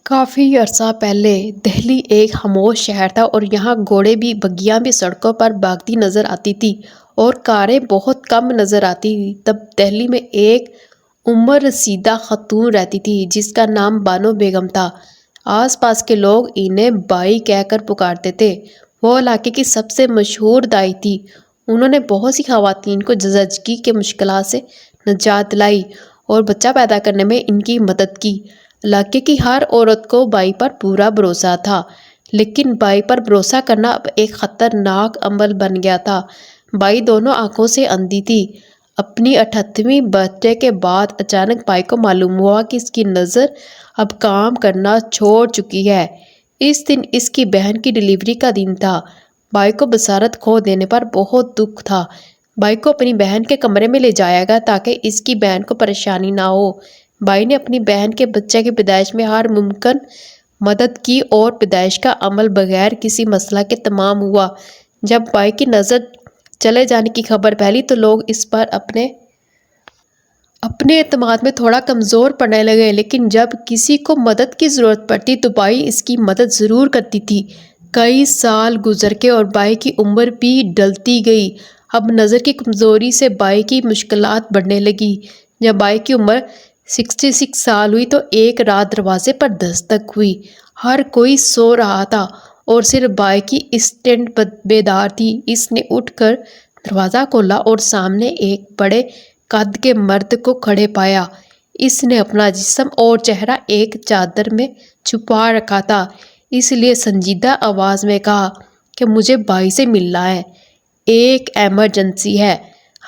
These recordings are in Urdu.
کافی عرصہ پہلے دہلی ایک خاموش شہر تھا اور یہاں گھوڑے بھی بگیاں بھی سڑکوں پر بھاگتی نظر آتی تھی اور کاریں بہت کم نظر آتی تھی۔ تب دہلی میں ایک عمر رسیدہ خاتون رہتی تھی جس کا نام بانو بیگم تھا۔ آس پاس کے لوگ انہیں بائی کہہ کر پکارتے تھے۔ وہ علاقے کی سب سے مشہور دائی تھی۔ انہوں نے بہت سی خواتین کو زچگی کے مشکلات سے نجات دلائی اور بچہ پیدا کرنے میں ان کی مدد کی۔ علاقے کی ہر عورت کو بائی پر پورا بھروسہ تھا، لیکن بائی پر بھروسہ کرنا اب ایک خطرناک عمل بن گیا تھا۔ بائی دونوں آنکھوں سے اندھی تھی۔ اپنی 38ویں برتھ ڈے کے بعد اچانک بائی کو معلوم ہوا کہ اس کی نظر اب کام کرنا چھوڑ چکی ہے۔ اس دن اس کی بہن کی ڈیلیوری کا دن تھا۔ بائی کو بصارت کھو دینے پر بہت دکھ تھا۔ بائی کو اپنی بہن کے کمرے میں لے جایا گیا تاکہ اس کی بہن کو پریشانی نہ ہو۔ بائی نے اپنی بہن کے بچے کی پیدائش میں ہر ممکن مدد کی اور پیدائش کا عمل بغیر کسی مسئلہ کے تمام ہوا۔ جب بائی کی نظر چلے جانے کی خبر پھیلی تو لوگ اس پر اپنے اعتماد میں تھوڑا کمزور پڑنے لگے، لیکن جب کسی کو مدد کی ضرورت پڑتی تو بائی اس کی مدد ضرور کرتی تھی۔ کئی سال گزر گئے اور بائی کی عمر بھی ڈھلتی گئی۔ اب نظر کی کمزوری سے بائی کی مشکلات بڑھنے لگی۔ جب بائی کی عمر 66 سال ہوئی تو ایک رات دروازے پر دستک ہوئی۔ ہر کوئی سو رہا تھا اور صرف بائی کی اسسٹنٹ بیدار تھی۔ اس نے اٹھ کر دروازہ کھولا اور سامنے ایک بڑے قد کے مرد کو کھڑے پایا۔ اس نے اپنا جسم اور چہرہ ایک چادر میں چھپا رکھا تھا، اس لیے سنجیدہ آواز میں کہا کہ مجھے بائی سے ملنا ہے۔ ایک ایمرجنسی ہے،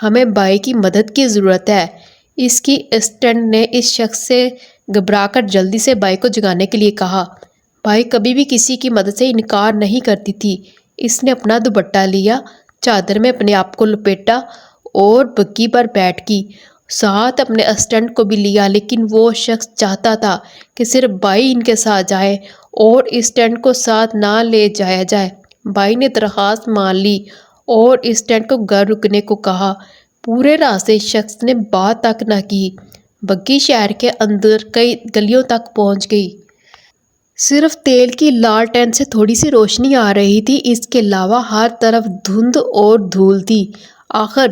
ہمیں بائی کی مدد کی ضرورت ہے۔ اس کی اسسٹنٹ نے اس شخص سے گھبرا کر جلدی سے بائی کو جگانے کے لیے کہا۔ بائی کبھی بھی کسی کی مدد سے انکار نہیں کرتی تھی۔ اس نے اپنا دوپٹہ لیا، چادر میں اپنے آپ کو لپیٹا اور بگی پر بیٹھ گئی۔ ساتھ اپنے اسسٹنٹ کو بھی لیا، لیکن وہ شخص چاہتا تھا کہ صرف بائی ان کے ساتھ جائے اور اسسٹنٹ کو ساتھ نہ لے جایا جائے۔ بائی نے درخواست مان لی اور اسسٹنٹ کو گھر رکنے کو کہا۔ پورے راستے اس شخص نے بات تک نہ کی۔ بگی شہر کے اندر کئی گلیوں تک پہنچ گئی۔ صرف تیل کی لالٹین سے تھوڑی سی روشنی آ رہی تھی، اس کے علاوہ ہر طرف دھند اور دھول تھی۔ آخر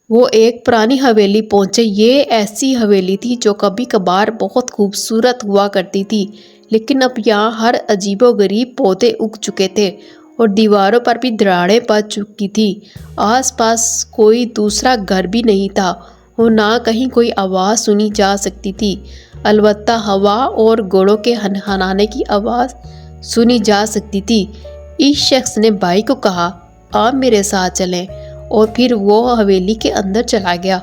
وہ ایک پرانی حویلی پہنچے۔ یہ ایسی حویلی تھی جو کبھی کبھار بہت خوبصورت ہوا کرتی تھی، لیکن اب یہاں ہر عجیب و غریب پودے اگ چکے تھے اور دیواروں پر بھی دراڑیں پڑ چکی تھی۔ آس پاس کوئی دوسرا گھر بھی نہیں تھا اور نہ کہیں کوئی آواز سنی جا سکتی تھی، البتہ ہوا اور گھوڑوں کے ہنہنانے کی آواز سنی جا سکتی تھی۔ اس شخص نے بائی کو کہا، آپ میرے ساتھ چلیں، اور پھر وہ حویلی کے اندر چلا گیا۔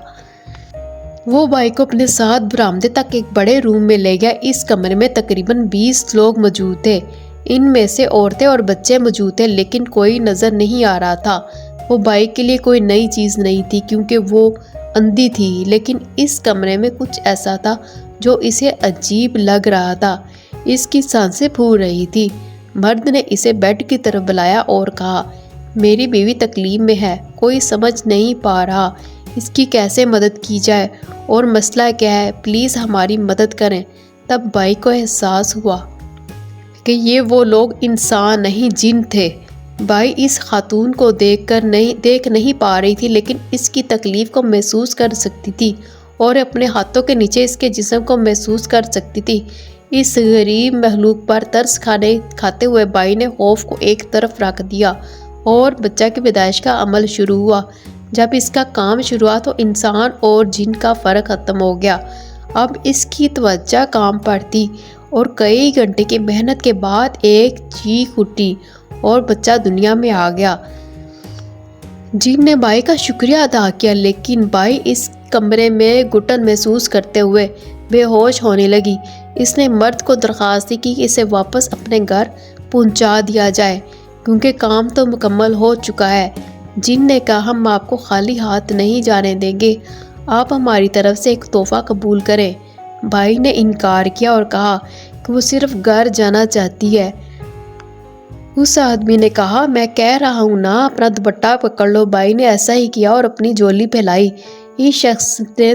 وہ بائی کو اپنے ساتھ برآمدے تک ایک بڑے روم میں لے گیا۔ اس کمرے میں تقریباً 20 لوگ موجود تھے۔ ان میں سے عورتیں اور بچے موجود تھے، لیکن کوئی نظر نہیں آ رہا تھا۔ وہ بائی کے لیے کوئی نئی چیز نہیں تھی کیونکہ وہ اندھی تھی، لیکن اس کمرے میں کچھ ایسا تھا جو اسے عجیب لگ رہا تھا۔ اس کی سانسیں پھول رہی تھی۔ مرد نے اسے بیڈ کی طرف بلایا اور کہا، میری بیوی تکلیف میں ہے، کوئی سمجھ نہیں پا رہا اس کی کیسے مدد کی جائے اور مسئلہ کیا ہے، پلیز ہماری مدد کریں۔ تب بائی کو احساس ہوا کہ یہ وہ لوگ انسان نہیں جن تھے۔ بائی اس خاتون کو دیکھ نہیں پا رہی تھی، لیکن اس کی تکلیف کو محسوس کر سکتی تھی اور اپنے ہاتھوں کے نیچے اس کے جسم کو محسوس کر سکتی تھی۔ اس غریب مخلوق پر ترس کھاتے ہوئے بائی نے خوف کو ایک طرف رکھ دیا اور بچہ کی پیدائش کا عمل شروع ہوا۔ جب اس کا کام شروع ہوا تو انسان اور جن کا فرق ختم ہو گیا۔ اب اس کی توجہ کام پر تھی اور کئی گھنٹے کی محنت کے بعد ایک چیخ اٹھی اور بچہ دنیا میں آ گیا۔ جن نے بائی کا شکریہ ادا کیا، لیکن بائی اس کمرے میں گھٹن محسوس کرتے ہوئے بے ہوش ہونے لگی۔ اس نے مرد کو درخواست دی کہ اسے واپس اپنے گھر پہنچا دیا جائے کیونکہ کام تو مکمل ہو چکا ہے۔ جن نے کہا، ہم آپ کو خالی ہاتھ نہیں جانے دیں گے، آپ ہماری طرف سے ایک تحفہ قبول کریں۔ بائی نے انکار کیا اور کہا کہ وہ صرف گھر جانا چاہتی ہے۔ اس آدمی نے کہا، میں کہہ رہا ہوں نا، اپنا دوپٹہ پکڑ لو۔ بائی نے ایسا ہی کیا اور اپنی جھولی پھیلائی۔ اس شخص نے